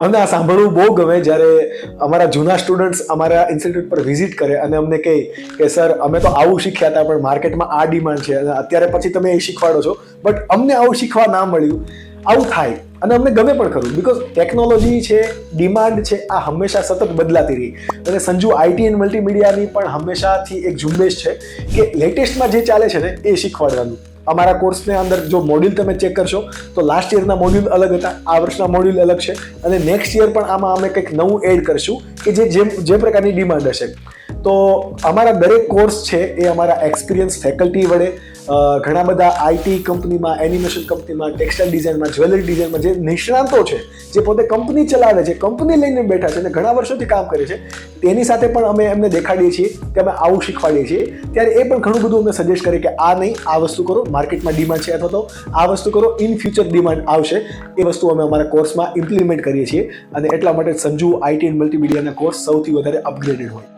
અમને આ સાંભળવું બહુ ગમે જ્યારે અમારા જૂના સ્ટુડન્ટ્સ અમારા ઇન્સ્ટિટ્યૂટ પર વિઝિટ કરે અને અમને કહે કે સર અમે તો આવું શીખ્યા હતા પણ માર્કેટમાં આ ડિમાન્ડ છે અને અત્યારે પછી તમે એ શીખવાડો છો બટ અમને આવું શીખવા ના મળ્યું. આવું થાય અને અમને ગમે પણ ખરું બિકોઝ ટેકનોલોજી છે, ડિમાન્ડ છે, આ હંમેશા સતત બદલાતી રહી. અને સંજુ આઈટી એન્ડ મલ્ટીમીડિયાની પણ હંમેશાથી એક ઝુંબેશ છે કે લેટેસ્ટમાં જે ચાલે છે ને એ શીખવાડવાનું. અમારા કોર્સને અંદર જો મોડ્યુલ તમે ચેક કરશો તો લાસ્ટ યરના મોડ્યુલ અલગ હતા, આ વર્ષના મોડ્યુલ અલગ છે અને નેક્સ્ટ યર પણ આમાં અમે કંઈક નવું એડ કરશું કે જે પ્રકારની ડિમાન્ડ હશે. તો અમારા દરેક કોર્સ છે એ અમારા એક્સપિરિયન્સ ફેકલ્ટી વડે ઘણા બધા આઈટી કંપનીમાં, એનિમેશન કંપનીમાં, ટેક્સટાઇલ ડિઝાઇનમાં, જ્વેલરી ડિઝાઇનમાં જે નિષ્ણાંતો છે, જે પોતે કંપની ચલાવે છે, કંપની લઈને બેઠા છે અને ઘણા વર્ષોથી કામ કરે છે, તેની સાથે પણ અમે એમને દેખાડીએ છીએ કે અમે આવું શીખવાડીએ છીએ. ત્યારે એ પણ ઘણું બધું અમને સજેસ્ટ કરે કે આ નહીં, આ વસ્તુ કરો, માર્કેટમાં ડિમાન્ડ છે, અથવા તો આ વસ્તુ કરો, ઇન ફ્યુચર ડિમાન્ડ આવશે. એ વસ્તુ અમે અમારા કોર્સમાં ઇમ્પ્લિમેન્ટ કરીએ છીએ અને એટલા માટે સંજુ આઈટી એન્ડ મલ્ટીમીડિયાના કોર્સ સૌથી વધારે અપગ્રેડેડ હોય.